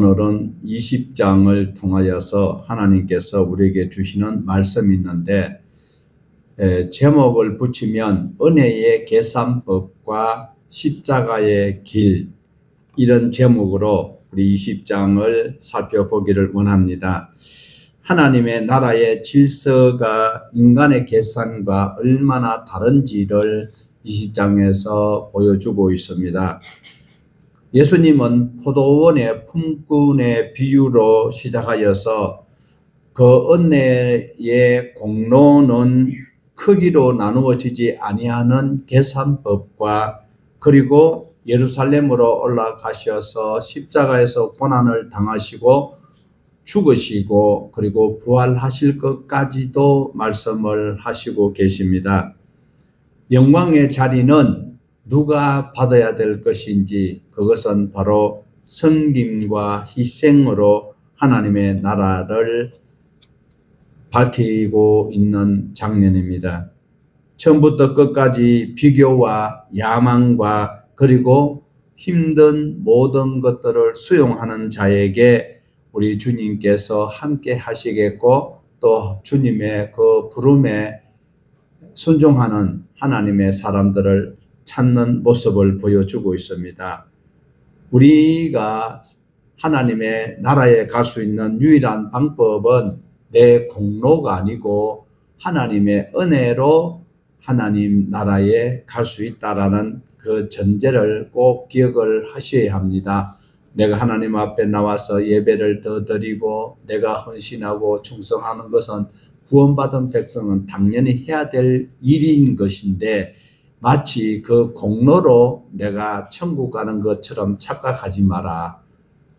오늘은 20장을 통하여서 하나님께서 우리에게 주시는 말씀이 있는데, 제목을 붙이면 은혜의 계산법과 십자가의 길, 이런 제목으로 우리 20장을 살펴보기를 원합니다. 하나님의 나라의 질서가 인간의 계산과 얼마나 다른지를 20장에서 보여주고 있습니다. 예수님은 포도원의 품꾼의 비유로 시작하여서 그 은혜의 공로는 크기로 나누어지지 아니하는 계산법과, 그리고 예루살렘으로 올라가셔서 십자가에서 고난을 당하시고 죽으시고 그리고 부활하실 것까지도 말씀을 하시고 계십니다. 영광의 자리는 누가 받아야 될 것인지, 그것은 바로 섬김과 희생으로 하나님의 나라를 밝히고 있는 장면입니다. 처음부터 끝까지 비교와 야망과 그리고 힘든 모든 것들을 수용하는 자에게 우리 주님께서 함께 하시겠고, 또 주님의 그 부름에 순종하는 하나님의 사람들을 찾는 모습을 보여주고 있습니다. 우리가 하나님의 나라에 갈 수 있는 유일한 방법은 내 공로가 아니고 하나님의 은혜로 하나님 나라에 갈 수 있다라는 그 전제를 꼭 기억을 하셔야 합니다. 내가 하나님 앞에 나와서 예배를 더 드리고 내가 헌신하고 충성하는 것은 구원받은 백성은 당연히 해야 될 일인 것인데, 마치 그 공로로 내가 천국 가는 것처럼 착각하지 마라.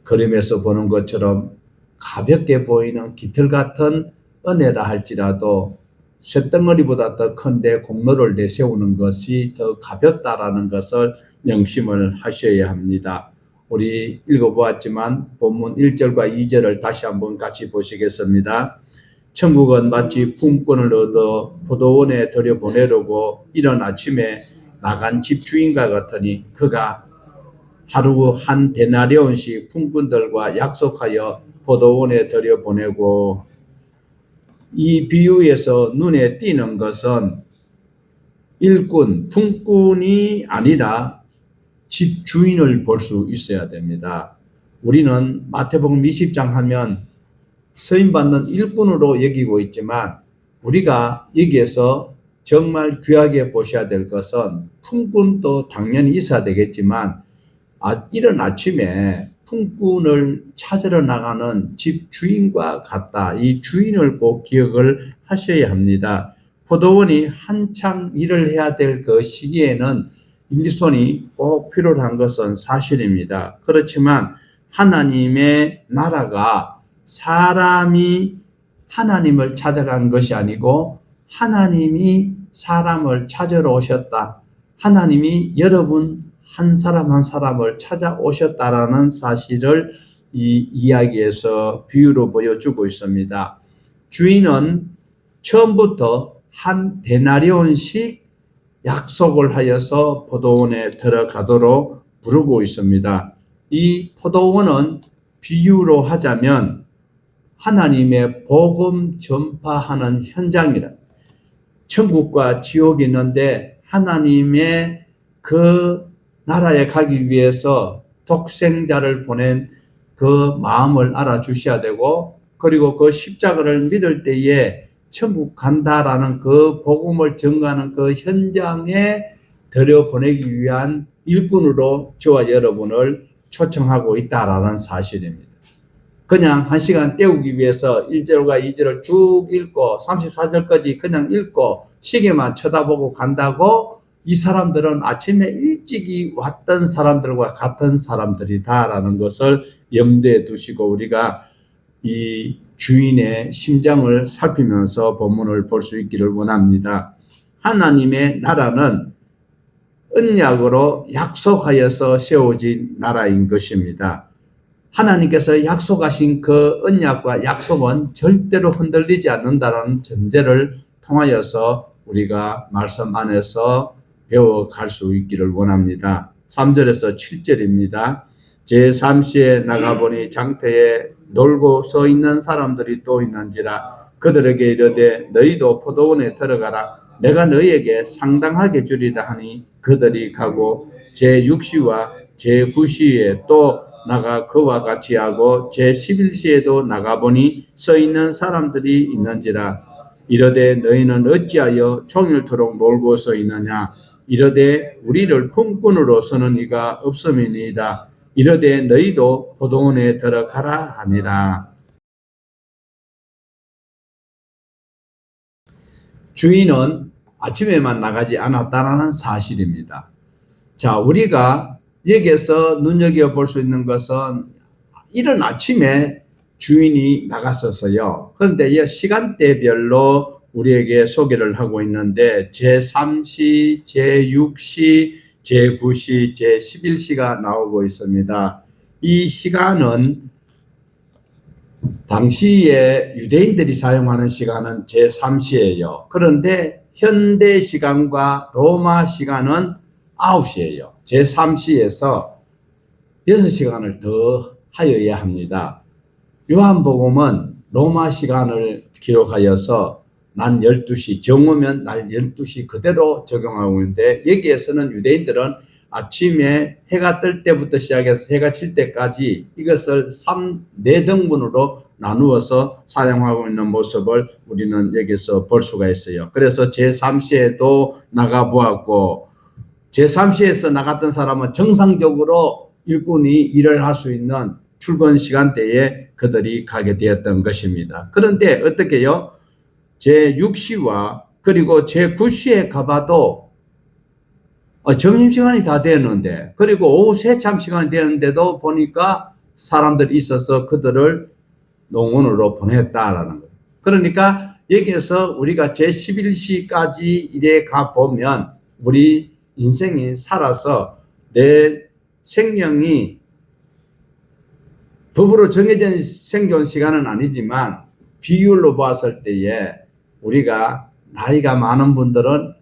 그림에서 보는 것처럼 가볍게 보이는 깃털 같은 은혜라 할지라도 쇳덩어리보다 더 큰데 공로를 내세우는 것이 더 가볍다라는 것을 명심을 하셔야 합니다. 우리 읽어보았지만 본문 1절과 2절을 다시 한번 같이 보시겠습니다. 천국은 마치 품꾼을 얻어 포도원에 들여보내려고 이른 아침에 나간 집주인과 같으니, 그가 하루 한 데나리온씩 품꾼들과 약속하여 포도원에 들여보내고, 이 비유에서 눈에 띄는 것은 일꾼, 품꾼이 아니라 집주인을 볼 수 있어야 됩니다. 우리는 마태복음 20장 하면 서임받는 일꾼으로 여기고 있지만, 우리가 여기에서 정말 귀하게 보셔야 될 것은 품꾼도 당연히 있어야 되겠지만, 이른 아침에 품꾼을 찾으러 나가는 집주인과 같다. 이 주인을 꼭 기억을 하셔야 합니다. 포도원이 한창 일을 해야 될 그 시기에는 일손이 꼭 필요한 것은 사실입니다. 그렇지만 하나님의 나라가 사람이 하나님을 찾아간 것이 아니고 하나님이 사람을 찾으러 오셨다. 하나님이 여러분 한 사람 한 사람을 찾아오셨다라는 사실을 이 이야기에서 비유로 보여주고 있습니다. 주인은 처음부터 한 데나리온씩 약속을 하여서 포도원에 들어가도록 부르고 있습니다. 이 포도원은 비유로 하자면 하나님의 복음 전파하는 현장이라. 천국과 지옥이 있는데 하나님의 그 나라에 가기 위해서 독생자를 보낸 그 마음을 알아주셔야 되고, 그리고 그 십자가를 믿을 때에 천국 간다라는 그 복음을 전가하는 그 현장에 들여보내기 위한 일꾼으로 저와 여러분을 초청하고 있다라는 사실입니다. 그냥 한 시간 때우기 위해서 1절과 2절을 쭉 읽고 34절까지 그냥 읽고 시계만 쳐다보고 간다고 이 사람들은 아침에 일찍이 왔던 사람들과 같은 사람들이다라는 것을 염두에 두시고 우리가 이 주인의 심정을 살피면서 본문을 볼 수 있기를 원합니다. 하나님의 나라는 언약으로 약속하여서 세워진 나라인 것입니다. 하나님께서 약속하신 그 언약과 약속은 절대로 흔들리지 않는다는 전제를 통하여서 우리가 말씀 안에서 배워갈 수 있기를 원합니다. 3절에서 7절입니다. 제3시에 나가보니 장터에 놀고 서 있는 사람들이 또 있는지라 그들에게 이르되 너희도 포도원에 들어가라. 내가 너희에게 상당하게 주리라 하니 그들이 가고 제6시와 제9시에 또 나가 그와 같이 하고 제11시에도 나가보니 서 있는 사람들이 있는지라 이르되 너희는 어찌하여 종일토록 놀고 서 있느냐. 이르되 우리를 품꾼으로 서는 이가 없음이니이다. 이르되 너희도 포도원에 들어가라 하니라. 주인은 아침에만 나가지 않았다는 사실입니다. 자, 우리가 여기에서 눈여겨볼 수 있는 것은 이른 아침에 주인이 나갔었어요. 그런데 이 시간대별로 우리에게 소개를 하고 있는데 제3시, 제6시, 제9시, 제11시가 나오고 있습니다. 이 시간은 당시에 유대인들이 사용하는 시간은 제3시예요. 그런데 현대 시간과 로마 시간은 9시예요. 제3시에서 6시간을 더 하여야 합니다. 요한복음은 로마 시간을 기록하여서 난 12시, 정오면 날 12시 그대로 적용하고 있는데 여기에서는 유대인들은 아침에 해가 뜰 때부터 시작해서 해가 질 때까지 이것을 4등분으로 나누어서 사용하고 있는 모습을 우리는 여기서 볼 수가 있어요. 그래서 제3시에도 나가보았고 제3시에서 나갔던 사람은 정상적으로 일꾼이 일을 할 수 있는 출근 시간대에 그들이 가게 되었던 것입니다. 그런데 어떻게요? 제6시와 그리고 제9시에 가봐도 점심시간이 다 되었는데 그리고 오후 새참 시간이 되었는데도 보니까 사람들이 있어서 그들을 농원으로 보냈다라는 거예요. 그러니까 여기에서 우리가 제11시까지 이래 가보면 우리 인생이 살아서 내 생명이 법으로 정해진 생존 시간은 아니지만 비율로 봤을 때에 우리가 나이가 많은 분들은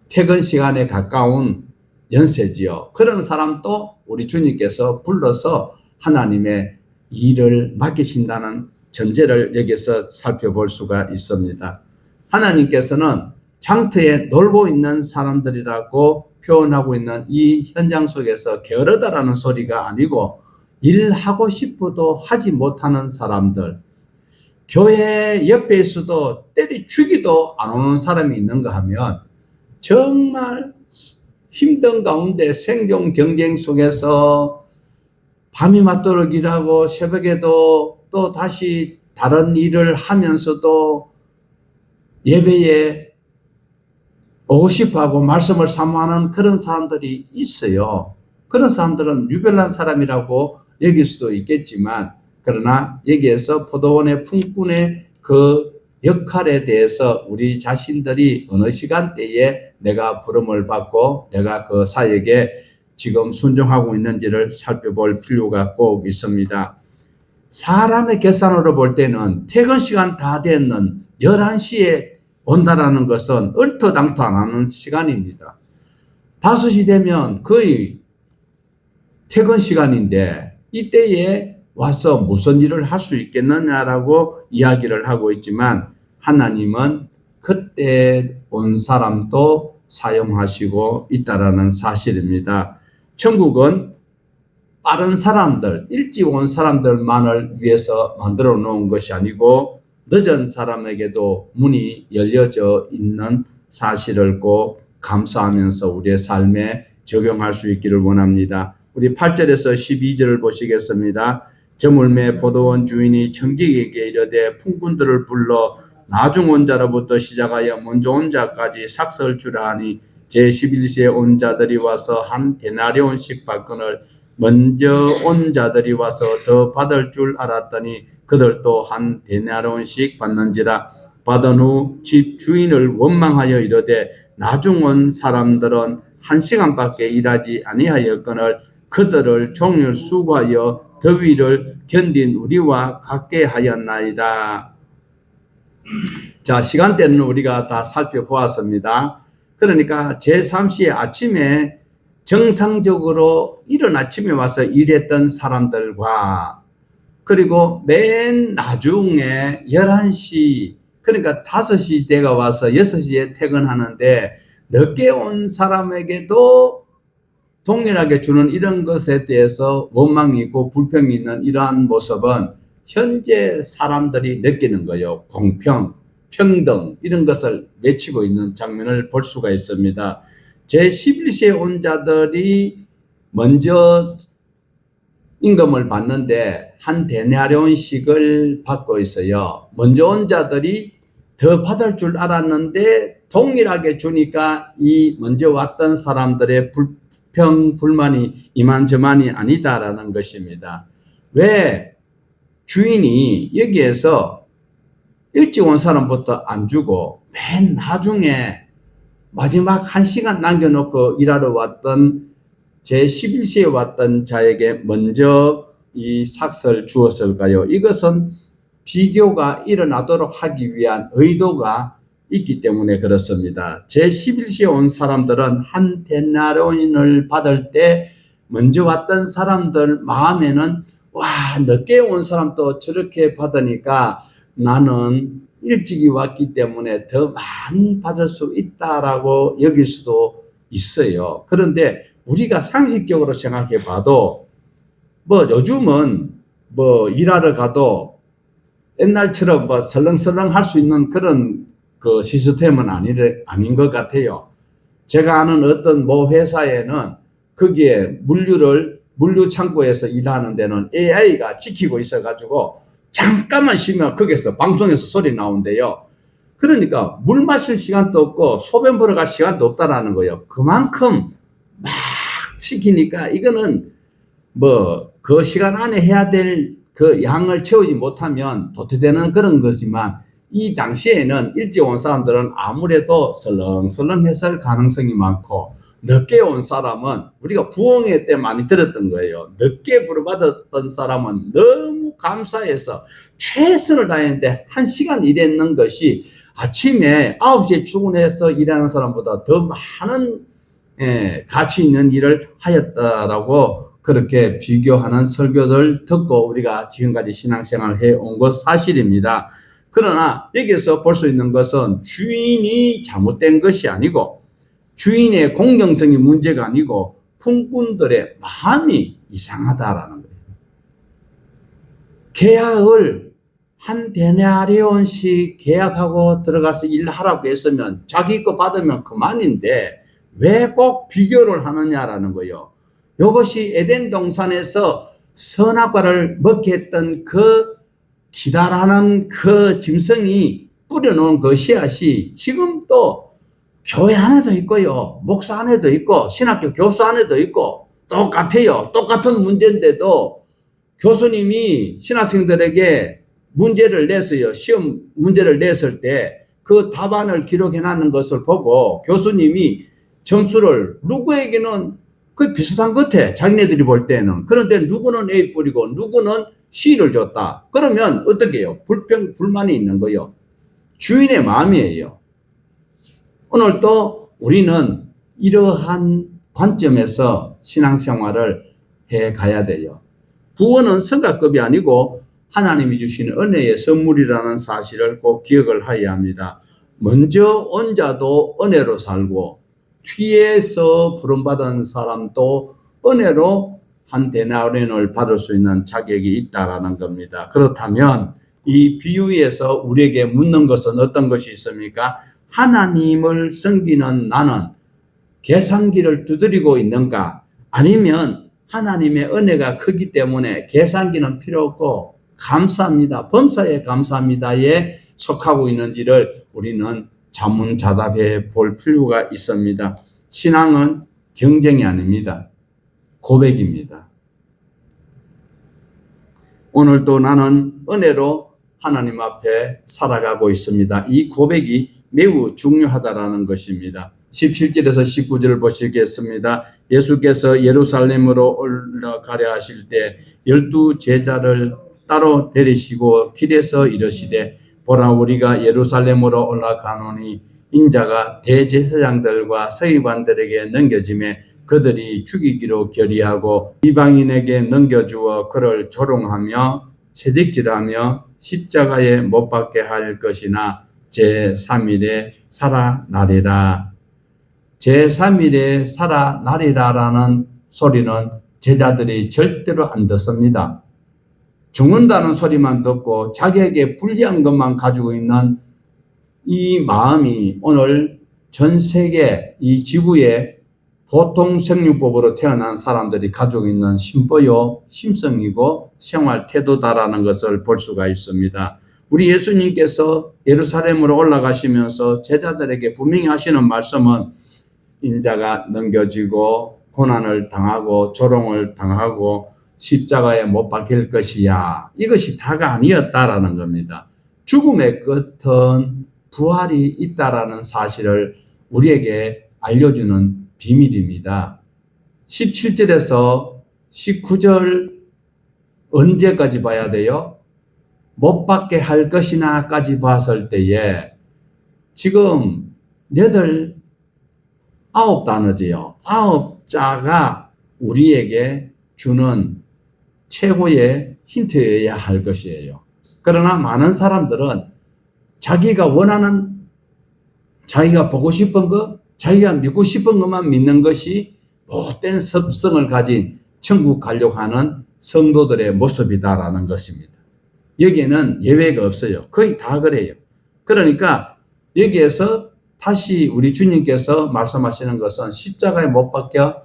퇴근 시간에 가까운 연세지요. 그런 사람도 우리 주님께서 불러서 하나님의 일을 맡기신다는 전제를 여기서 살펴볼 수가 있습니다. 하나님께서는 장터에 놀고 있는 사람들이라고 표현하고 있는 이 현장 속에서 게으르다라는 소리가 아니고 일하고 싶어도 하지 못하는 사람들, 교회 옆에 있어도 때리치기도 안 오는 사람이 있는가 하면 정말 힘든 가운데 생존 경쟁 속에서 밤이 맞도록 일하고 새벽에도 또 다시 다른 일을 하면서도 예배에 오고 싶어하고 말씀을 사모하는 그런 사람들이 있어요. 그런 사람들은 유별난 사람이라고 여길 수도 있겠지만 그러나 여기에서 포도원의 품꾼의 그 역할에 대해서 우리 자신들이 어느 시간대에 내가 부름을 받고 내가 그 사역에 지금 순종하고 있는지를 살펴볼 필요가 꼭 있습니다. 사람의 계산으로 볼 때는 퇴근 시간 다 됐는 11시에 온다라는 것은 얼토당토 안 하는 시간입니다. 5시 되면 거의 퇴근 시간인데 이때에 와서 무슨 일을 할 수 있겠느냐라고 이야기를 하고 있지만 하나님은 그때 온 사람도 사용하시고 있다라는 사실입니다. 천국은 빠른 사람들, 일찍 온 사람들만을 위해서 만들어 놓은 것이 아니고 늦은 사람에게도 문이 열려져 있는 사실을 꼭 감사하면서 우리의 삶에 적용할 수 있기를 원합니다. 우리 8절에서 12절을 보시겠습니다. 저물매 포도원 주인이 청지기에게 이르되 품꾼들을 불러 나중 온 자로부터 시작하여 먼저 온 자까지 삭설 주라 하니 제11시에 온 자들이 와서 한 데나리온씩 받거늘 먼저 온 자들이 와서 더 받을 줄 알았더니 그들도 한 데나리온씩 받는지라. 받은 후 집 주인을 원망하여 이르되 나중 온 사람들은 1시간밖에 일하지 아니하였거늘 그들을 종일 수고하여 더위를 견딘 우리와 같게 하였나이다. 자, 시간대는 우리가 다 살펴보았습니다. 그러니까 제3시에 아침에 정상적으로 이른 아침에 와서 일했던 사람들과 그리고 맨 나중에 11시 그러니까 5시 때가 와서 6시에 퇴근하는데 늦게 온 사람에게도 동일하게 주는 이런 것에 대해서 원망이 있고 불평이 있는 이러한 모습은 현재 사람들이 느끼는 거예요. 공평, 평등 이런 것을 외치고 있는 장면을 볼 수가 있습니다. 제11시에 온 자들이 먼저 임금을 받는데 한 데나리온씩을 받고 있어요. 먼저 온 자들이 더 받을 줄 알았는데 동일하게 주니까 이 먼저 왔던 사람들의 불평, 불만이 이만저만이 아니다라는 것입니다. 왜 주인이 여기에서 일찍 온 사람부터 안 주고 맨 나중에 마지막 1시간 남겨놓고 일하러 왔던 제11시에 왔던 자에게 먼저 이 삭을 주었을까요? 이것은 비교가 일어나도록 하기 위한 의도가 있기 때문에 그렇습니다. 제11시에 온 사람들은 한 데나리온을 받을 때 먼저 왔던 사람들 마음에는 와, 늦게 온 사람도 저렇게 받으니까 나는 일찍이 왔기 때문에 더 많이 받을 수 있다라고 여길 수도 있어요. 그런데 우리가 상식적으로 생각해 봐도 뭐 요즘은 뭐 일하러 가도 옛날처럼 뭐 설렁설렁 할 수 있는 그런 그 시스템은 아닌 것 같아요. 제가 아는 어떤 모 회사에는 거기에 물류 창고에서 일하는 데는 AI가 지키고 있어가지고 잠깐만 쉬면 거기에서 방송에서 소리 나온대요. 그러니까 물 마실 시간도 없고 소변 보러 갈 시간도 없다라는 거예요. 그만큼 막 시키니까 이거는 뭐 그 시간 안에 해야 될 그 양을 채우지 못하면 도태되는 그런 거지만 이 당시에는 일찍 온 사람들은 아무래도 설렁설렁했을 가능성이 많고 늦게 온 사람은 우리가 부흥회 때 많이 들었던 거예요. 늦게 부르받았던 사람은 너무 감사해서 최선을 다했는데 1시간 일했는 것이 아침에 9시에 출근해서 일하는 사람보다 더 많은 가치 있는 일을 하였다라고 그렇게 비교하는 설교를 듣고 우리가 지금까지 신앙생활을 해온 것 사실입니다. 그러나 여기서 볼 수 있는 것은 주인이 잘못된 것이 아니고 주인의 공정성이 문제가 아니고 품꾼들의 마음이 이상하다라는 거예요. 계약을 한 데나리온씩 계약하고 들어가서 일하라고 했으면 자기 거 받으면 그만인데 왜 꼭 비교를 하느냐라는 거예요. 이것이 에덴 동산에서 선악과를 먹게 했던 그 기다라는 그 짐승이 뿌려놓은 그 씨앗이 지금 또 교회 안에도 있고요. 목사 안에도 있고 신학교 교수 안에도 있고 똑같아요. 똑같은 문제인데도 교수님이 신학생들에게 문제를 냈어요. 시험 문제를 냈을 때 그 답안을 기록해놨는 것을 보고 교수님이 점수를 누구에게는 그 비슷한 것 같아. 자기네들이 볼 때는. 그런데 누구는 A 뿌리고 누구는 C를 줬다. 그러면 어떻게 해요? 불평, 불만이 있는 거예요. 주인의 마음이에요. 오늘도 우리는 이러한 관점에서 신앙생활을 해 가야 돼요. 구원은 성가급이 아니고 하나님이 주시는 은혜의 선물이라는 사실을 꼭 기억을 해야 합니다. 먼저 온 자도 은혜로 살고 뒤에서 부름받은 사람도 은혜로 한 데나리온을 받을 수 있는 자격이 있다라는 겁니다. 그렇다면 이 비유에서 우리에게 묻는 것은 어떤 것이 있습니까? 하나님을 섬기는 나는 계산기를 두드리고 있는가? 아니면 하나님의 은혜가 크기 때문에 계산기는 필요 없고 감사합니다. 범사에 감사합니다에 속하고 있는지를 우리는 자문자답해 볼 필요가 있습니다. 신앙은 경쟁이 아닙니다. 고백입니다. 오늘도 나는 은혜로 하나님 앞에 살아가고 있습니다. 이 고백이 매우 중요하다라는 것입니다. 17절에서 19절을 보시겠습니다. 예수께서 예루살렘으로 올라가려 하실 때 12 제자를 따로 데리시고 길에서 이르시되 보라 우리가 예루살렘으로 올라가노니 인자가 대제사장들과 서기관들에게 넘겨지매 그들이 죽이기로 결의하고 이방인에게 넘겨주어 그를 조롱하며 채찍질하며 십자가에 못 박게 할 것이나 제3일에 살아나리라. 제3일에 살아나리라라는 소리는 제자들이 절대로 안 듣습니다. 죽는다는 소리만 듣고 자기에게 불리한 것만 가지고 있는 이 마음이 오늘 전 세계 이 지구에 보통 생육법으로 태어난 사람들이 가지고 있는 심보요, 심성이고 생활 태도다라는 것을 볼 수가 있습니다. 우리 예수님께서 예루살렘으로 올라가시면서 제자들에게 분명히 하시는 말씀은 인자가 넘겨지고 고난을 당하고 조롱을 당하고 십자가에 못 박힐 것이야. 이것이 다가 아니었다라는 겁니다. 죽음의 끝은 부활이 있다라는 사실을 우리에게 알려주는 비밀입니다. 17절에서 19절 언제까지 봐야 돼요? 못 박게 할 것이나까지 봤을 때에 지금 8, 9단어지요. 9자가 우리에게 주는 최고의 힌트여야 할 것이에요. 그러나 많은 사람들은 자기가 원하는, 자기가 보고 싶은 것, 자기가 믿고 싶은 것만 믿는 것이 못된 습성을 가진 천국 가려고 하는 성도들의 모습이다라는 것입니다. 여기에는 예외가 없어요. 거의 다 그래요. 그러니까 여기에서 다시 우리 주님께서 말씀하시는 것은 십자가에 못 박혀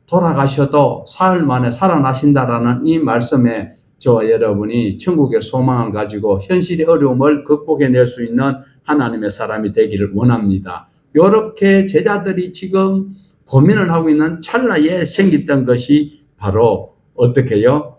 돌아가셔도 사흘 만에 살아나신다라는 이 말씀에 저와 여러분이 천국의 소망을 가지고 현실의 어려움을 극복해낼 수 있는 하나님의 사람이 되기를 원합니다. 이렇게 제자들이 지금 고민을 하고 있는 찰나에 생겼던 것이 바로 어떻게요?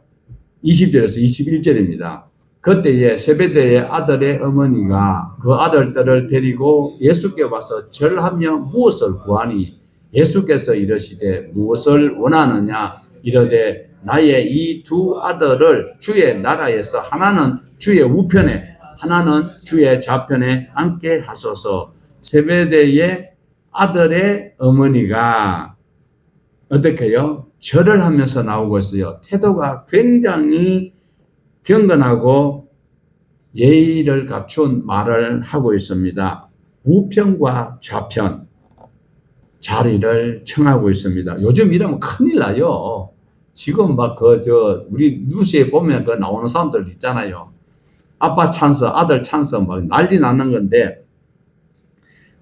20절에서 21절입니다. 그때에 세베대의 아들의 어머니가 그 아들들을 데리고 예수께 와서 절하며 무엇을 구하니 예수께서 이르시되 무엇을 원하느냐 이르되 나의 이 두 아들을 주의 나라에서 하나는 주의 우편에 하나는 주의 좌편에 앉게 하소서. 세베대의 아들의 어머니가 어떻게요? 절을 하면서 나오고 있어요. 태도가 굉장히 경건하고 예의를 갖춘 말을 하고 있습니다. 우편과 좌편 자리를 청하고 있습니다. 요즘 이러면 큰일 나요. 지금 막 우리 뉴스에 보면 그 나오는 사람들 있잖아요. 아빠 찬스, 아들 찬스 막 난리 나는 건데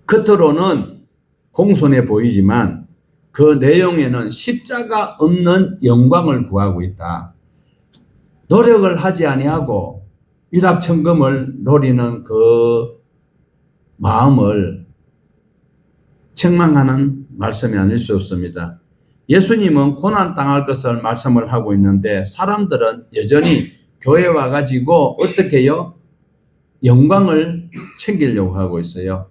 겉으로는 공손해 보이지만 그 내용에는 십자가 없는 영광을 구하고 있다. 노력을 하지 아니하고 일합천금을 노리는 그 마음을 책망하는 말씀이 아닐 수 없습니다. 예수님은 고난당할 것을 말씀을 하고 있는데 사람들은 여전히 교회 와가지고 어떻게 해요? 영광을 챙기려고 하고 있어요.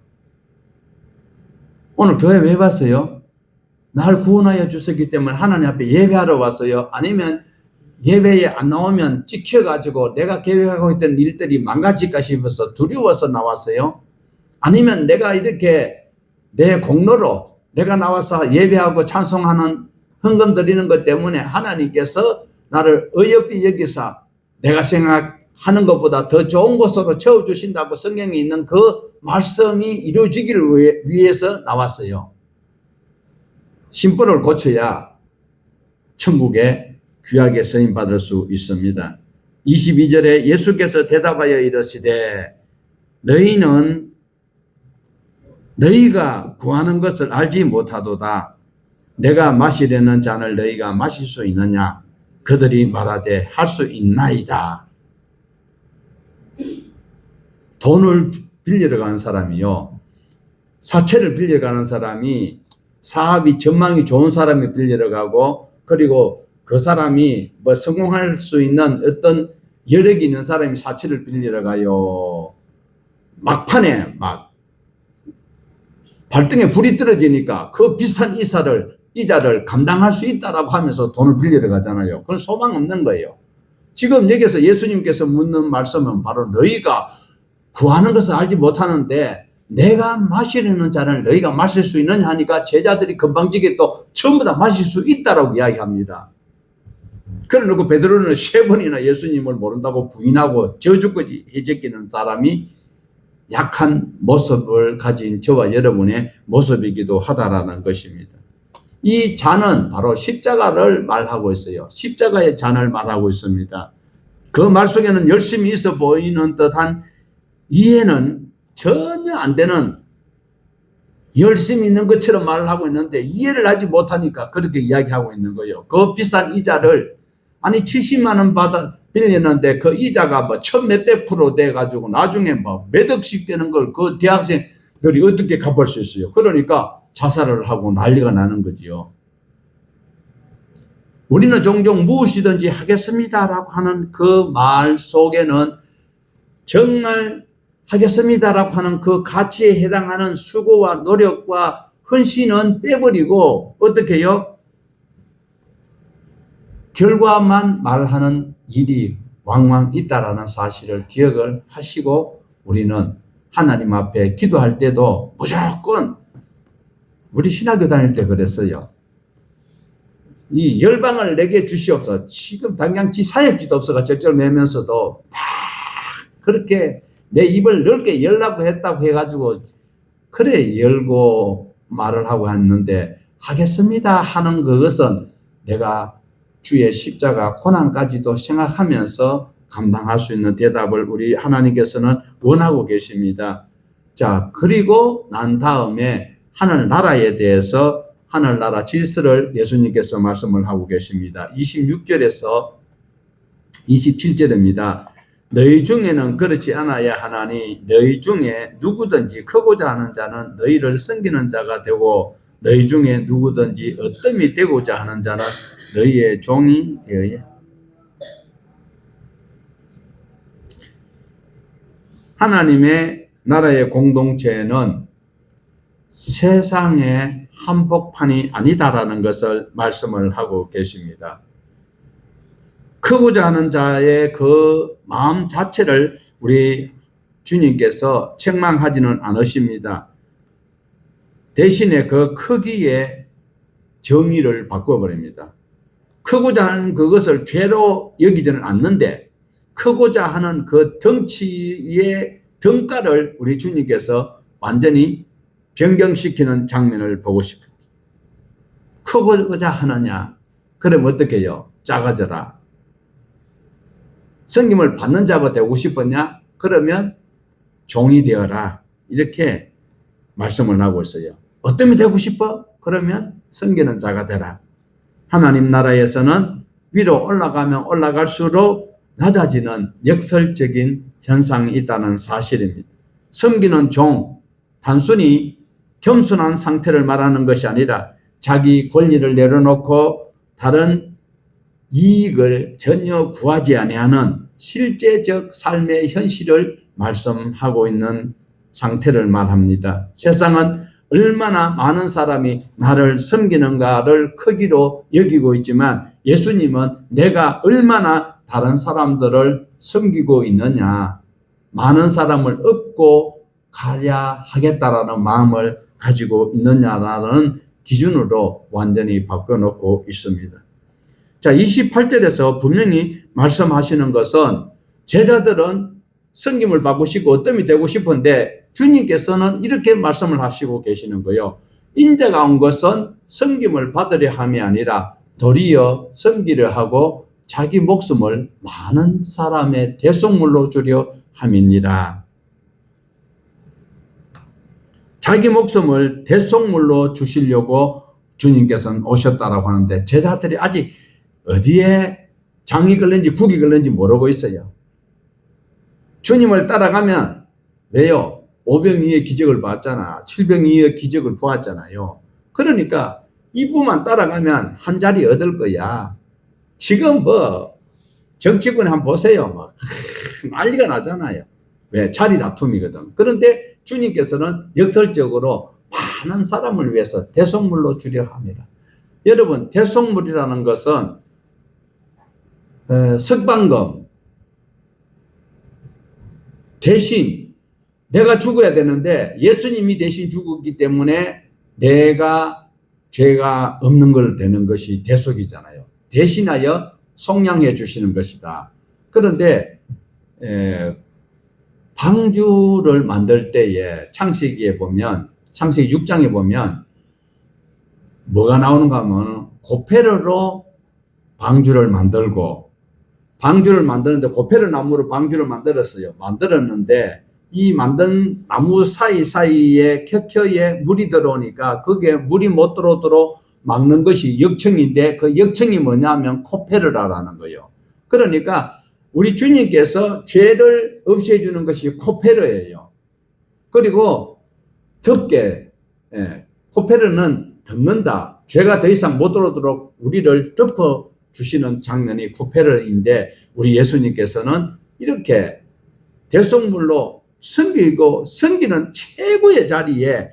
오늘 교회 왜 왔어요? 날 구원하여 주셨기 때문에 하나님 앞에 예배하러 왔어요? 아니면 예배에 안 나오면 찍혀가지고 내가 계획하고 있던 일들이 망가질까 싶어서 두려워서 나왔어요? 아니면 내가 이렇게 내 공로로 내가 나와서 예배하고 찬송하는 헌금 드리는 것 때문에 하나님께서 나를 어여삐 여기서 내가 생각하는 것보다 더 좋은 곳으로 채워주신다고 성경에 있는 그 말씀이 이루어지기를 위해서 나왔어요. 심부를 고쳐야 천국에 귀하게 쓰임받을 수 있습니다. 22절에 예수께서 대답하여 이르시되 너희가 구하는 것을 알지 못하도다. 내가 마시려는 잔을 너희가 마실 수 있느냐? 그들이 말하되 할 수 있나이다. 돈을 빌리러 가는 사람이요. 사채를 빌리러 가는 사람이 사업이 전망이 좋은 사람이 빌리러 가고 그리고 그 사람이 뭐 성공할 수 있는 어떤 여력이 있는 사람이 사채를 빌리러 가요. 막판에 막 발등에 불이 떨어지니까 그 비싼 이자를 감당할 수 있다라고 하면서 돈을 빌리러 가잖아요. 그건 소망 없는 거예요. 지금 여기서 예수님께서 묻는 말씀은 바로 너희가 구하는 것을 알지 못하는데 내가 마시려는 잔을 너희가 마실 수 있느냐 하니까 제자들이 건방지게 또 전부 다 마실 수 있다라고 이야기합니다. 그래 놓고 베드로는 3번이나 예수님을 모른다고 부인하고 저주까지 해제끼는 사람이 약한 모습을 가진 저와 여러분의 모습이기도 하다라는 것입니다. 이 잔은 바로 십자가를 말하고 있어요. 십자가의 잔을 말하고 있습니다. 그 말 속에는 열심히 있어 보이는 듯한 이해는 전혀 안 되는, 열심히 있는 것처럼 말을 하고 있는데 이해를 하지 못하니까 그렇게 이야기하고 있는 거예요. 그 비싼 이자를, 아니 70만 원 빌렸는데 그 이자가 뭐 1000몇 대 프로 돼가지고 나중에 뭐 몇 억씩 되는 걸 그 대학생들이 어떻게 갚을 수 있어요. 그러니까 자살을 하고 난리가 나는 거지요. 우리는 종종 무엇이든지 하겠습니다라고 하는 그 말 속에는 정말 하겠습니다라고 하는 그 가치에 해당하는 수고와 노력과 헌신은 빼버리고 어떻게 해요? 결과만 말하는 일이 왕왕 있다라는 사실을 기억을 하시고, 우리는 하나님 앞에 기도할 때도 무조건, 우리 신학교 다닐 때 그랬어요. 이 열방을 내게 주시옵소서. 지금 당장 지 사역지도 없어가 쩔쩔매면서도 막 그렇게 내 입을 넓게 열라고 했다고 해가지고 그래 열고 말을 하고 했는데, 하겠습니다 하는 그것은 내가 주의 십자가 고난까지도 생각하면서 감당할 수 있는 대답을 우리 하나님께서는 원하고 계십니다. 자, 그리고 난 다음에 하늘나라에 대해서, 하늘나라 질서를 예수님께서 말씀을 하고 계십니다. 26절에서 27절입니다. 너희 중에는 그렇지 않아야 하나니 너희 중에 누구든지 크고자 하는 자는 너희를 섬기는 자가 되고 너희 중에 누구든지 어뜸이 되고자 하는 자는 너희의 종이 되어야. 하나님의 나라의 공동체는 세상의 한복판이 아니다라는 것을 말씀을 하고 계십니다. 크고자 하는 자의 그 마음 자체를 우리 주님께서 책망하지는 않으십니다. 대신에 그 크기의 정의를 바꿔버립니다. 크고자 하는 그것을 죄로 여기지는 않는데, 크고자 하는 그 덩치의 등가를 우리 주님께서 완전히 변경시키는 장면을 보고 싶습니다. 크고자 하느냐? 그러면 어떻게 해요? 작아져라. 섬김을 받는 자가 되고 싶었냐? 그러면 종이 되어라. 이렇게 말씀을 하고 있어요. 어떻게 되고 싶어? 그러면 섬기는 자가 되라. 하나님 나라에서는 위로 올라가면 올라갈수록 낮아지는 역설적인 현상이 있다는 사실입니다. 섬기는 종, 단순히 겸손한 상태를 말하는 것이 아니라 자기 권리를 내려놓고 다른 이익을 전혀 구하지 아니하는 실제적 삶의 현실을 말씀하고 있는 상태를 말합니다. 세상은 얼마나 많은 사람이 나를 섬기는가를 크기로 여기고 있지만, 예수님은 내가 얼마나 다른 사람들을 섬기고 있느냐, 많은 사람을 얻고 가야 하겠다라는 마음을 가지고 있느냐라는 기준으로 완전히 바꿔놓고 있습니다. 자, 28절에서 분명히 말씀하시는 것은 제자들은 섬김을 받고 싶고 어뜸이 되고 싶은데 주님께서는 이렇게 말씀을 하시고 계시는 거예요. 인자가 온 것은 섬김을 받으려 함이 아니라 도리어 섬기려 하고 자기 목숨을 많은 사람의 대속물로 주려 함이니라. 자기 목숨을 대속물로 주시려고 주님께서는 오셨다라고 하는데, 제자들이 아직 어디에 장이 걸는지 국이 걸는지 모르고 있어요. 주님을 따라가면 왜요? 5병이의 기적을 봤잖아. 7병이의 기적을 보았잖아요. 그러니까 이분만 따라가면 한 자리 얻을 거야. 지금 뭐 정치권에 한번 보세요. 막 난리가 나잖아요. 왜? 자리 다툼이거든. 그런데 주님께서는 역설적으로 많은 사람을 위해서 대속물로 주려 합니다. 여러분, 대속물이라는 것은 석방금 대신 내가 죽어야 되는데 예수님이 대신 죽었기 때문에 내가 죄가 없는 걸 되는 것이 대속이잖아요. 대신하여 속량해 주시는 것이다. 그런데 방주를 만들 때에 창세기에 보면, 창세기 6장에 보면 뭐가 나오는가 하면 고페르로 방주를 만들고, 방주를 만드는데 고페르 나무로 방주를 만들었는데 이 만든 나무 사이사이에 켜켜에 물이 들어오니까 거기에 물이 못 들어오도록 막는 것이 역청인데, 그 역청이 뭐냐면 코페르라는 거예요. 그러니까 우리 주님께서 죄를 없애주는 것이 코페르예요. 그리고 덮게, 코페르는 덮는다. 죄가 더 이상 못 들어오도록 우리를 덮어주시는 장면이 코페르인데, 우리 예수님께서는 이렇게 대속물로 섬기고, 섬기는 최고의 자리에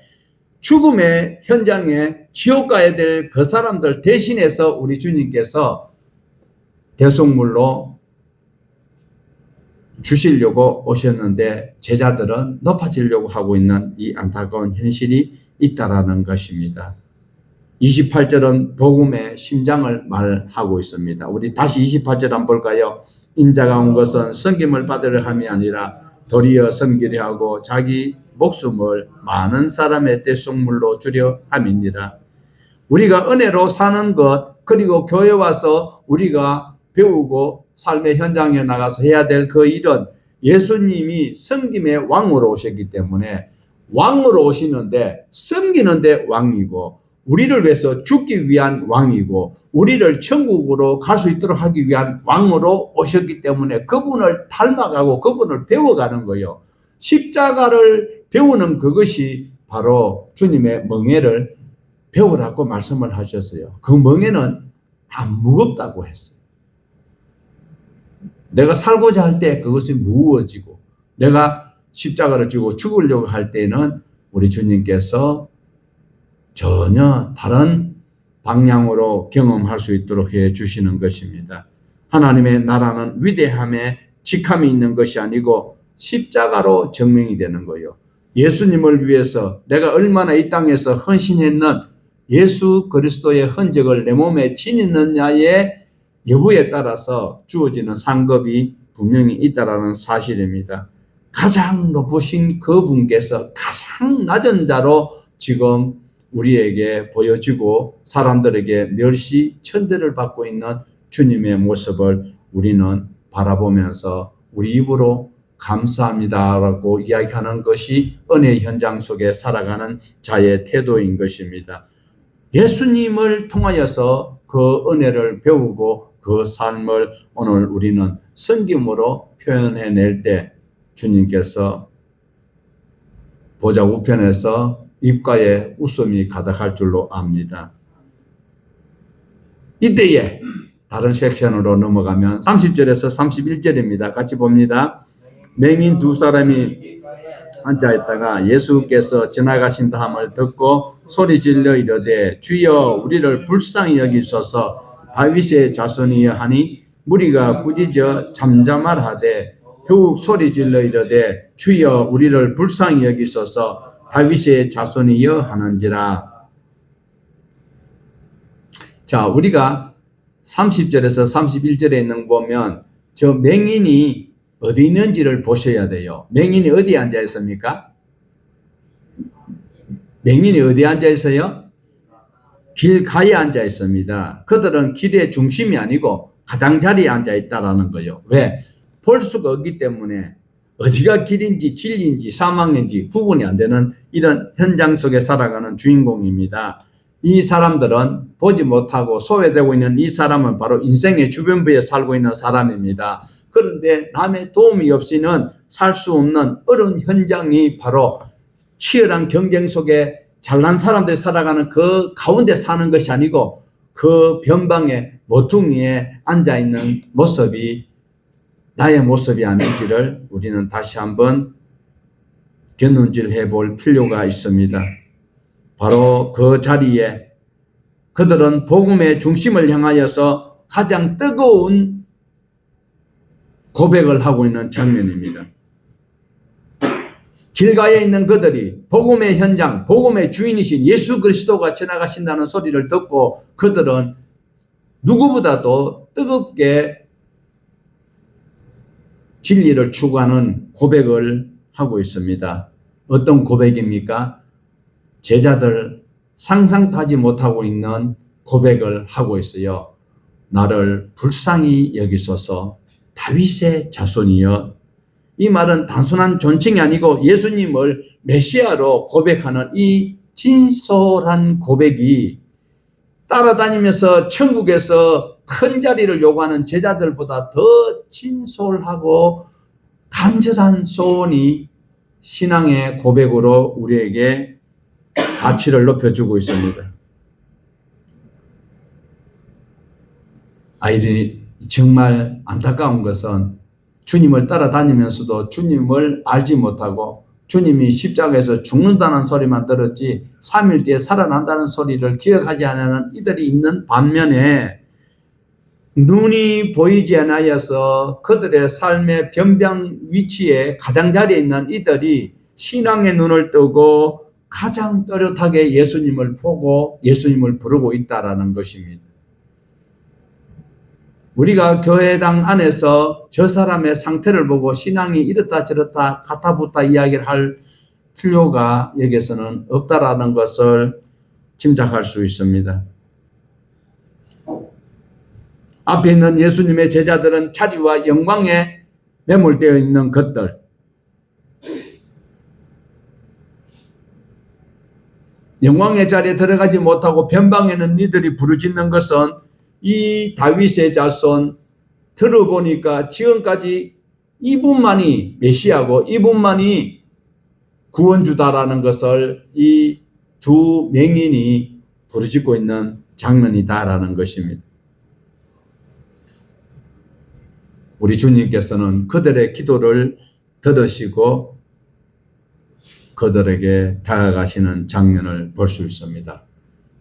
죽음의 현장에 지옥 가야 될 그 사람들 대신해서 우리 주님께서 대속물로 주시려고 오셨는데 제자들은 높아지려고 하고 있는 이 안타까운 현실이 있다라는 것입니다. 28절은 복음의 심장을 말하고 있습니다. 우리 다시 28절 한번 볼까요? 인자가 온 것은 섬김을 받으려 함이 아니라 도리어 섬기려 하고 자기 목숨을 많은 사람의 대속물로 주려 함이니라. 우리가 은혜로 사는 것, 그리고 교회 와서 우리가 배우고 삶의 현장에 나가서 해야 될 그 일은 예수님이 섬김의 왕으로 오셨기 때문에 왕으로 오시는데 섬기는데 왕이고, 우리를 위해서 죽기 위한 왕이고, 우리를 천국으로 갈 수 있도록 하기 위한 왕으로 오셨기 때문에 그분을 닮아가고 그분을 배워가는 거예요. 십자가를 배우는 그것이 바로 주님의 멍에를 배우라고 말씀을 하셨어요. 그 멍에는 안 무겁다고 했어요. 내가 살고자 할 때 그것이 무거워지고, 내가 십자가를 지고 죽으려고 할 때는 우리 주님께서 전혀 다른 방향으로 경험할 수 있도록 해 주시는 것입니다. 하나님의 나라는 위대함에 직함이 있는 것이 아니고 십자가로 증명이 되는 거예요. 예수님을 위해서 내가 얼마나 이 땅에서 헌신했는 예수 그리스도의 흔적을 내 몸에 지니느냐의 여부에 따라서 주어지는 상급이 분명히 있다라는 사실입니다. 가장 높으신 그분께서 가장 낮은 자로 지금 우리에게 보여지고 사람들에게 멸시 천대를 받고 있는 주님의 모습을 우리는 바라보면서 우리 입으로 감사합니다라고 이야기하는 것이 은혜의 현장 속에 살아가는 자의 태도인 것입니다. 예수님을 통하여서 그 은혜를 배우고 그 삶을 오늘 우리는 섬김으로 표현해낼 때 주님께서 보좌 우편에서 입가에 웃음이 가득할 줄로 압니다. 이때에 다른 섹션으로 넘어가면 30절에서 31절입니다. 같이 봅니다. 맹인 두 사람이 앉아있다가 예수께서 지나가신다 함을 듣고 소리질러 이르되 주여 우리를 불쌍히 여기소서. 다윗의 자손이여 하니 무리가 꾸짖어 잠잠하되 더욱 소리질러 이르되 주여 우리를 불쌍히 여기소서. 다윗의 자손이여 하는지라. 자, 우리가 30절에서 31절에 있는 거 보면 저 맹인이 어디 있는지를 보셔야 돼요. 맹인이 어디에 앉아 있습니까? 맹인이 어디에 앉아 있어요? 길가에 앉아 있습니다. 그들은 길의 중심이 아니고 가장자리에 앉아 있다라는 거예요. 왜? 볼 수가 없기 때문에 어디가 길인지 진리인지 사망인지 구분이 안 되는 이런 현장 속에 살아가는 주인공입니다. 이 사람들은 보지 못하고 소외되고 있는 이 사람은 바로 인생의 주변부에 살고 있는 사람입니다. 그런데 남의 도움이 없이는 살 수 없는 어려운 현장이 바로 치열한 경쟁 속에 잘난 사람들이 살아가는 그 가운데 사는 것이 아니고 그 변방의 모퉁이에 앉아있는 모습이 나의 모습이 아닌지를 우리는 다시 한번 견눈질해 볼 필요가 있습니다. 바로 그 자리에 그들은 복음의 중심을 향하여서 가장 뜨거운 고백을 하고 있는 장면입니다. 길가에 있는 그들이 복음의 현장, 복음의 주인이신 예수 그리스도가 지나가신다는 소리를 듣고 그들은 누구보다도 뜨겁게 진리를 추구하는 고백을 하고 있습니다. 어떤 고백입니까? 제자들 상상도 하지 못하고 있는 고백을 하고 있어요. 나를 불쌍히 여기소서 다윗의 자손이여. 이 말은 단순한 존칭이 아니고 예수님을 메시아로 고백하는 이 진솔한 고백이 따라다니면서 천국에서 큰 자리를 요구하는 제자들보다 더 진솔하고 간절한 소원이 신앙의 고백으로 우리에게 가치를 높여주고 있습니다. 아이들이 정말 안타까운 것은 주님을 따라다니면서도 주님을 알지 못하고 주님이 십자가에서 죽는다는 소리만 들었지 3일 뒤에 살아난다는 소리를 기억하지 않는 이들이 있는 반면에 눈이 보이지 않아서 그들의 삶의 변변 위치에 가장자리에 있는 이들이 신앙의 눈을 뜨고 가장 또렷하게 예수님을 보고 예수님을 부르고 있다는 것입니다. 우리가 교회당 안에서 저 사람의 상태를 보고 신앙이 이렇다 저렇다 가타부타 이야기를 할 필요가 여기서는 없다라는 것을 짐작할 수 있습니다. 앞에 있는 예수님의 제자들은 자리와 영광에 매몰되어 있는 것들, 영광의 자리에 들어가지 못하고 변방에는 이들이 부르짖는 것은 이 다윗의 자손 들어보니까 지금까지 이분만이 메시아고 이분만이 구원주다라는 것을 이 두 맹인이 부르짖고 있는 장면이다라는 것입니다. 우리 주님께서는 그들의 기도를 들으시고 그들에게 다가가시는 장면을 볼 수 있습니다.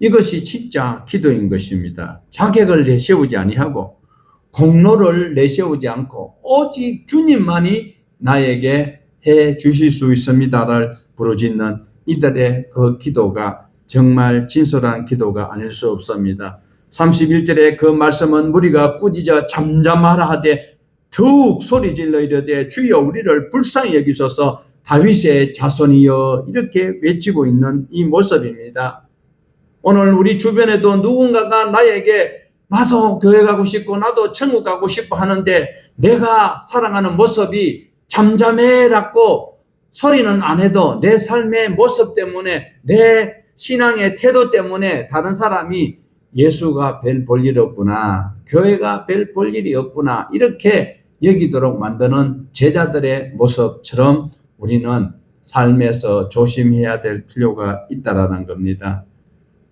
이것이 진짜 기도인 것입니다. 자격을 내세우지 아니하고 공로를 내세우지 않고 오직 주님만이 나에게 해 주실 수 있습니다를 부르짖는 이들의 그 기도가 정말 진솔한 기도가 아닐 수 없습니다. 31절에 그 말씀은 무리가 꾸짖어 잠잠하라 하되 더욱 소리질러 이르되 주여 우리를 불쌍히 여기소서 다윗의 자손이여 이렇게 외치고 있는 이 모습입니다. 오늘 우리 주변에도 누군가가 나에게 나도 교회 가고 싶고 나도 천국 가고 싶어 하는데 내가 살아가는 모습이 잠잠해라고 소리는 안 해도 내 삶의 모습 때문에 내 신앙의 태도 때문에 다른 사람이 예수가 별 볼 일이 없구나, 교회가 별 볼 일이 없구나 이렇게 여기도록 만드는 제자들의 모습처럼 우리는 삶에서 조심해야 될 필요가 있다라는 겁니다.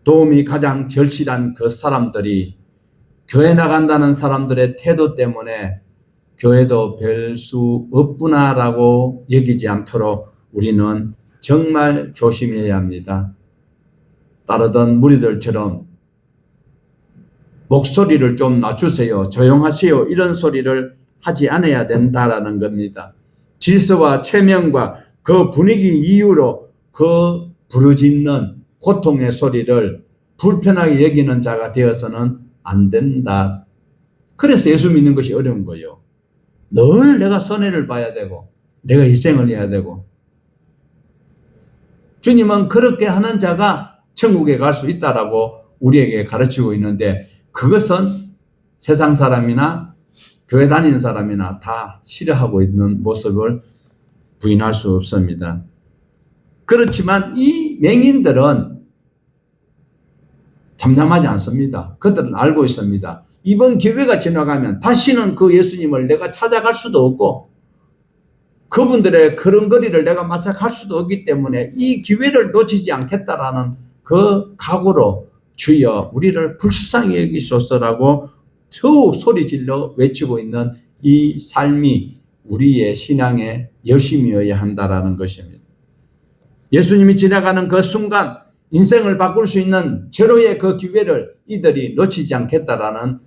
도움이 가장 절실한 그 사람들이 교회 나간다는 사람들의 태도 때문에 교회도 별 수 없구나라고 여기지 않도록 우리는 정말 조심해야 합니다. 따르던 무리들처럼 목소리를 좀 낮추세요, 조용하세요 이런 소리를 하지 않아야 된다라는 겁니다. 질서와 체면과 그 분위기 이유로 그 부르짖는 고통의 소리를 불편하게 여기는 자가 되어서는 안 된다. 그래서 예수 믿는 것이 어려운 거예요. 늘 내가 손해를 봐야 되고 내가 희생을 해야 되고 주님은 그렇게 하는 자가 천국에 갈 수 있다라고 우리에게 가르치고 있는데 그것은 세상 사람이나 교회 다니는 사람이나 다 싫어하고 있는 모습을 부인할 수 없습니다. 그렇지만 이 맹인들은 잠잠하지 않습니다. 그들은 알고 있습니다. 이번 기회가 지나가면 다시는 그 예수님을 내가 찾아갈 수도 없고 그분들의 그런거리를 내가 마찰할 수도 없기 때문에 이 기회를 놓치지 않겠다라는 그 각오로 주여 우리를 불쌍히 여기소서라고 더욱 소리질러 외치고 있는 이 삶이 우리의 신앙의 열심이어야 한다라는 것입니다. 예수님이 지나가는 그 순간 인생을 바꿀 수 있는 절호의 그 기회를 이들이 놓치지 않겠다라는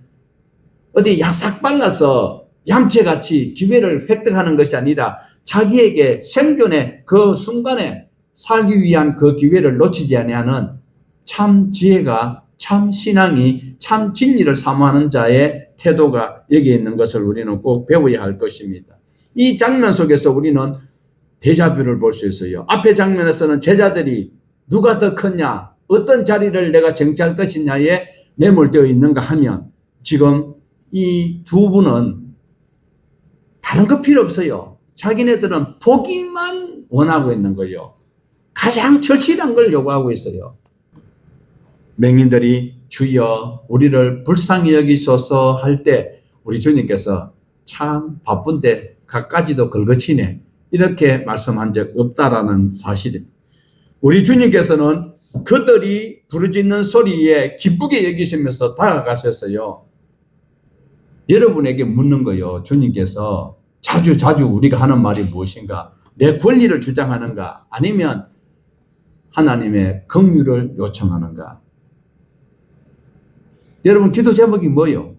어디 약삭 발라서 얌체같이 기회를 획득하는 것이 아니라 자기에게 생존의 그 순간에 살기 위한 그 기회를 놓치지 아니하는 참 지혜가, 참 신앙이, 참 진리를 사모하는 자의 태도가 여기에 있는 것을 우리는 꼭 배워야 할 것입니다. 이 장면 속에서 우리는 데자뷰를 볼 수 있어요. 앞의 장면에서는 제자들이 누가 더 컸냐, 어떤 자리를 내가 쟁취할 것이냐에 매몰되어 있는가 하면 지금 이 두 분은 다른 거 필요 없어요. 자기네들은 보기만 원하고 있는 거예요. 가장 절실한 걸 요구하고 있어요. 맹인들이 주여 우리를 불쌍히 여기소서 할 때 우리 주님께서 참 바쁜데 갖가지도 긁어치네 이렇게 말씀한 적 없다라는 사실입니다. 우리 주님께서는 그들이 부르짖는 소리에 기쁘게 여기시면서 다가가셨어요. 여러분에게 묻는 거예요. 주님께서 자주 우리가 하는 말이 무엇인가? 내 권리를 주장하는가? 아니면 하나님의 긍휼을 요청하는가? 여러분 기도 제목이 뭐예요?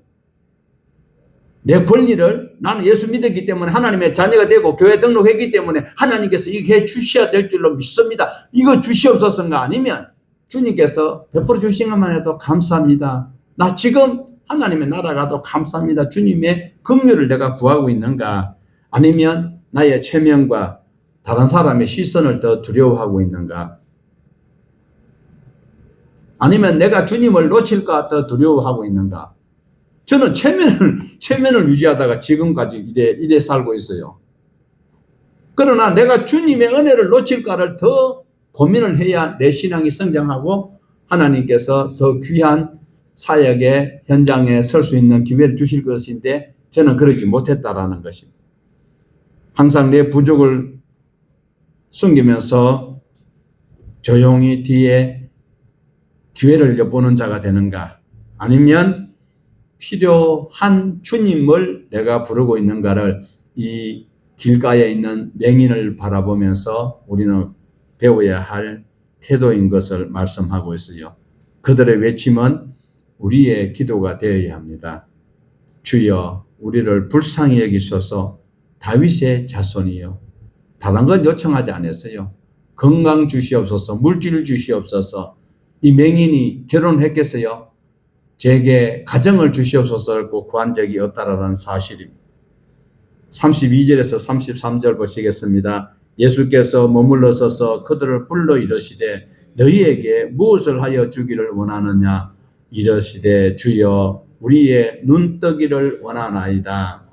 내 권리를 나는 예수 믿었기 때문에 하나님의 자녀가 되고 교회 등록했기 때문에 하나님께서 이거 해 주셔야 될 줄로 믿습니다. 이거 주시옵소서인가? 아니면 주님께서 베풀어 주신 것만 해도 감사합니다. 나 지금 하나님의 나라가도 감사합니다. 주님의 긍휼을 내가 구하고 있는가? 아니면 나의 체면과 다른 사람의 시선을 더 두려워하고 있는가? 아니면 내가 주님을 놓칠까 더 두려워하고 있는가? 저는 체면을 유지하다가 지금까지 이래 살고 있어요. 그러나 내가 주님의 은혜를 놓칠까를 더 고민을 해야 내 신앙이 성장하고 하나님께서 더 귀한 사역의 현장에 설 수 있는 기회를 주실 것인데 저는 그러지 못했다라는 것입니다. 항상 내 부족을 숨기면서 조용히 뒤에 기회를 엿보는 자가 되는가? 아니면 필요한 주님을 내가 부르고 있는가를 이 길가에 있는 맹인을 바라보면서 우리는 배워야 할 태도인 것을 말씀하고 있어요. 그들의 외침은 우리의 기도가 되어야 합니다. 주여 우리를 불쌍히 여기소서. 다윗의 자손이요. 다른 건 요청하지 않았어요. 건강 주시옵소서. 물질 주시옵소서. 이 맹인이 결혼했겠어요? 제게 가정을 주시옵소서 구한 적이 없다라는 사실입니다. 32절에서 33절 보시겠습니다. 예수께서 머물러 서서 그들을 불러 이르시되 너희에게 무엇을 하여 주기를 원하느냐? 이르시되 주여 우리의 눈뜨기를 원하나이다.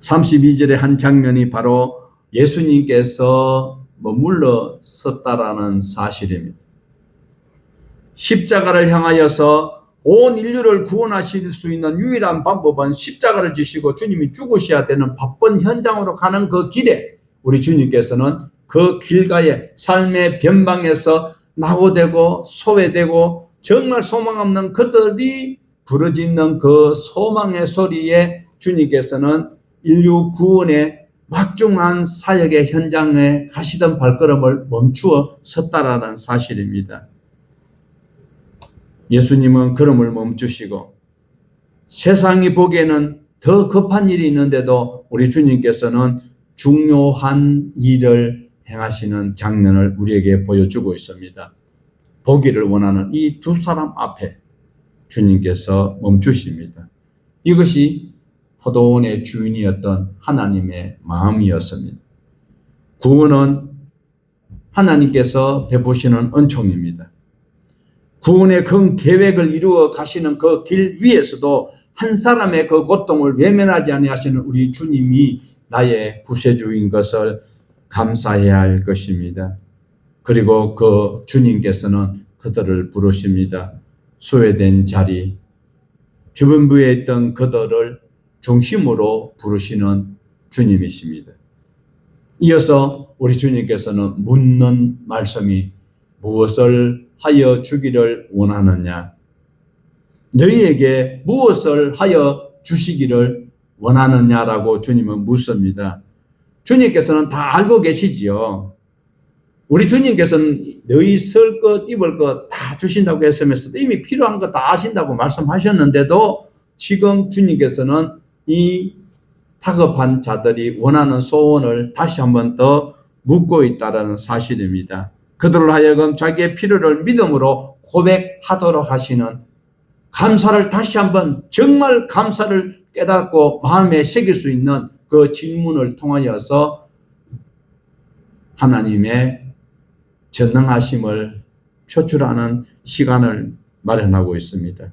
32절의 한 장면이 바로 예수님께서 머물러 섰다라는 사실입니다. 십자가를 향하여서 온 인류를 구원하실 수 있는 유일한 방법은 십자가를 지시고 주님이 죽으셔야 되는 바쁜 현장으로 가는 그 길에 우리 주님께서는 그 길가에 삶의 변방에서 낙오되고 소외되고 정말 소망 없는 그들이 부르짖는 그 소망의 소리에 주님께서는 인류 구원의 막중한 사역의 현장에 가시던 발걸음을 멈추어 섰다라는 사실입니다. 예수님은 걸음을 멈추시고 세상이 보기에는 더 급한 일이 있는데도 우리 주님께서는 중요한 일을 행하시는 장면을 우리에게 보여주고 있습니다. 보기를 원하는 이 두 사람 앞에 주님께서 멈추십니다. 이것이 포도원의 주인이었던 하나님의 마음이었습니다. 구원은 하나님께서 베푸시는 은총입니다. 구원의 큰 계획을 이루어 가시는 그 길 위에서도 한 사람의 그 고통을 외면하지 아니하시는 우리 주님이 나의 구세주인 것을 감사해야 할 것입니다. 그리고 그 주님께서는 그들을 부르십니다. 소외된 자리, 주변부에 있던 그들을 중심으로 부르시는 주님이십니다. 이어서 우리 주님께서는 묻는 말씀이 무엇을 하여 주기를 원하느냐? 너희에게 무엇을 하여 주시기를 원하느냐라고 주님은 묻습니다. 주님께서는 다 알고 계시지요. 우리 주님께서는 너희 쓸 것, 입을 것 다 주신다고 했으면서도 이미 필요한 거 다 아신다고 말씀하셨는데도 지금 주님께서는 이 다급한 자들이 원하는 소원을 다시 한번 더 묻고 있다는 사실입니다. 그들로 하여금 자기의 필요를 믿음으로 고백하도록 하시는, 감사를 다시 한번 정말 감사를 깨닫고 마음에 새길 수 있는 그 질문을 통하여서 하나님의 전능하심을 표출하는 시간을 마련하고 있습니다.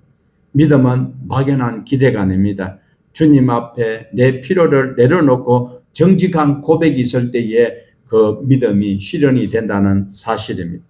믿음은 막연한 기대가 아닙니다. 주님 앞에 내 필요를 내려놓고 정직한 고백이 있을 때에 그 믿음이 실현이 된다는 사실입니다.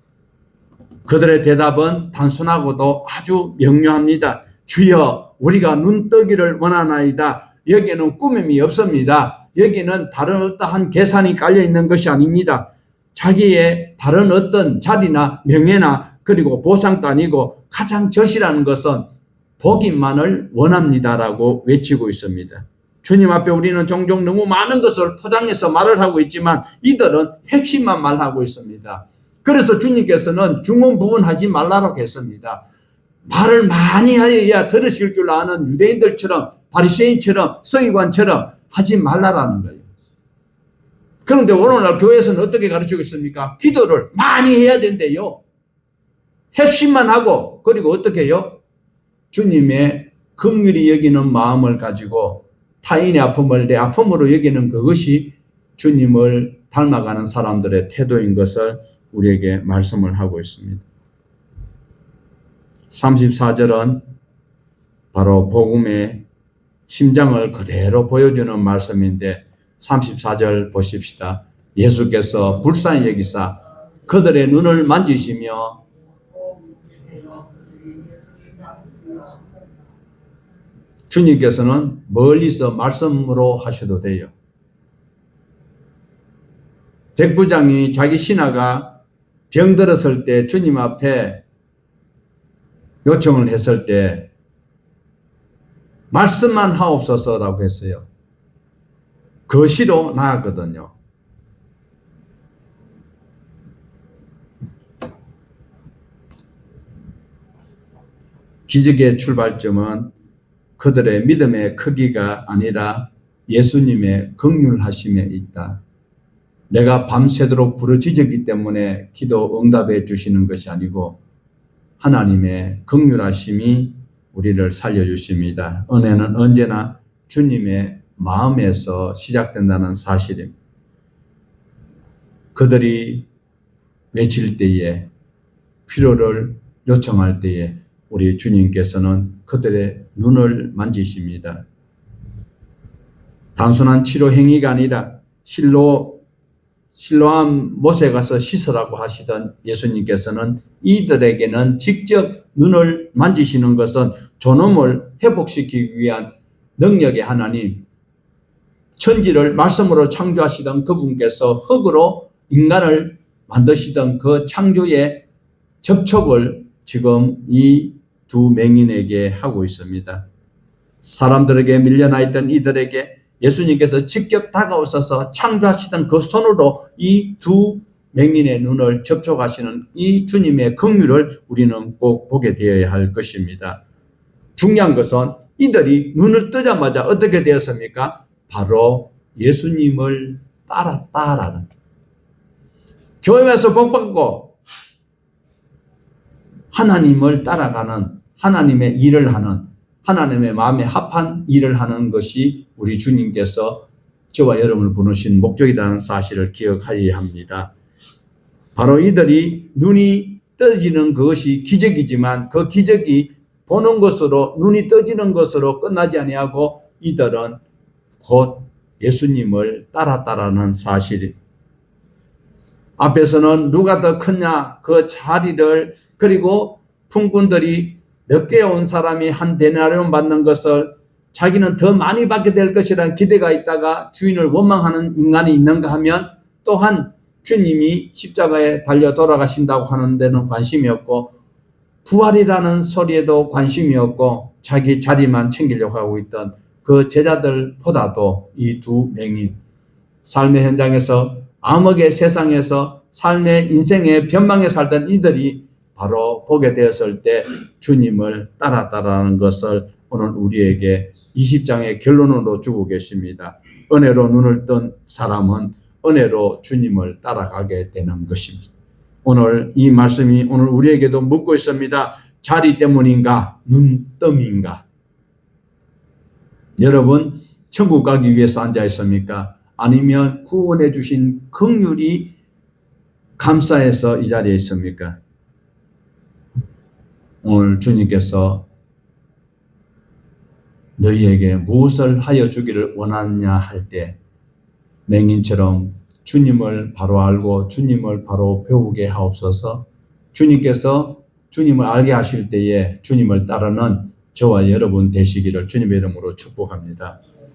그들의 대답은 단순하고도 아주 명료합니다. 주여, 우리가 눈뜨기를 원하나이다. 여기에는 꾸밈이 없습니다. 여기는 다른 어떠한 계산이 깔려 있는 것이 아닙니다. 자기의 다른 어떤 자리나 명예나 그리고 보상도 아니고 가장 절실한 것은 복임만을 원합니다라고 외치고 있습니다. 주님 앞에 우리는 종종 너무 많은 것을 포장해서 말을 하고 있지만 이들은 핵심만 말하고 있습니다. 그래서 주님께서는 중언부언하지 말라고 했습니다. 말을 많이 하여야 들으실 줄 아는 유대인들처럼, 바리새인처럼, 서기관처럼 하지 말라라는 거예요. 그런데 오늘날 교회에서는 어떻게 가르치고 있습니까? 기도를 많이 해야 된대요. 핵심만 하고, 그리고 어떻게 해요? 주님의 긍휼히 여기는 마음을 가지고 타인의 아픔을 내 아픔으로 여기는 그것이 주님을 닮아가는 사람들의 태도인 것을 우리에게 말씀을 하고 있습니다. 34절은 바로 복음의 심장을 그대로 보여주는 말씀인데 34절 보십시다. 예수께서 불쌍히 여기사 그들의 눈을 만지시며 주님께서는 멀리서 말씀으로 하셔도 돼요. 백부장이 자기 신하가 병들었을 때 주님 앞에 요청을 했을 때 말씀만 하옵소서라고 했어요. 거시로 나았거든요. 기적의 출발점은 그들의 믿음의 크기가 아니라 예수님의 긍휼하심에 있다. 내가 밤새도록 부르짖었기 때문에 기도 응답해 주시는 것이 아니고 하나님의 긍휼하심이 우리를 살려주십니다. 은혜는 언제나 주님의 마음에서 시작된다는 사실입니다. 그들이 외칠 때에, 필요를 요청할 때에 우리 주님께서는 그들의 눈을 만지십니다. 단순한 치료 행위가 아니라 실로암 못에 가서 씻으라고 하시던 예수님께서는 이들에게는 직접 눈을 만지시는 것은 존엄을 회복시키기 위한 능력의 하나님, 천지를 말씀으로 창조하시던 그분께서 흙으로 인간을 만드시던 그 창조의 접촉을 지금 이 두 맹인에게 하고 있습니다. 사람들에게 밀려나 있던 이들에게 예수님께서 직접 다가오셔서 창조하시던 그 손으로 이 두 맹인의 눈을 접촉하시는 이 주님의 긍휼을 우리는 꼭 보게 되어야 할 것입니다. 중요한 것은 이들이 눈을 뜨자마자 어떻게 되었습니까? 바로 예수님을 따랐다라는, 교회에서 복받고 하나님을 따라가는, 하나님의 일을 하는, 하나님의 마음에 합한 일을 하는 것이 우리 주님께서 저와 여러분을 부르신 목적이라는 사실을 기억하여야 합니다. 바로 이들이 눈이 떠지는 그것이 기적이지만 그 기적이 보는 것으로, 눈이 떠지는 것으로 끝나지 아니하고 이들은 곧 예수님을 따랐다라는 사실이, 앞에서는 누가 더 크냐 그 자리를, 그리고 품꾼들이 늦게 온 사람이 한 데나리온 받는 것을 자기는 더 많이 받게 될 것이라는 기대가 있다가 주인을 원망하는 인간이 있는가 하면, 또한 주님이 십자가에 달려 돌아가신다고 하는 데는 관심이 없고 부활이라는 소리에도 관심이 없고 자기 자리만 챙기려고 하고 있던 그 제자들보다도 이 두 맹인, 삶의 현장에서 암흑의 세상에서 삶의 인생의 변방에 살던 이들이 바로 보게 되었을 때 주님을 따랐다라는 것을 오늘 우리에게 20장의 결론으로 주고 계십니다. 은혜로 눈을 뜬 사람은 은혜로 주님을 따라가게 되는 것입니다. 오늘 이 말씀이 오늘 우리에게도 묻고 있습니다. 자리 때문인가? 눈뜸인가? 여러분 천국 가기 위해서 앉아 있습니까? 아니면 구원해 주신 긍휼이 감사해서 이 자리에 있습니까? 오늘 주님께서 너희에게 무엇을 하여 주기를 원하느냐 할 때 맹인처럼 주님을 바로 알고 주님을 바로 배우게 하옵소서. 주님께서 주님을 알게 하실 때에 주님을 따르는 저와 여러분 되시기를 주님의 이름으로 축복합니다.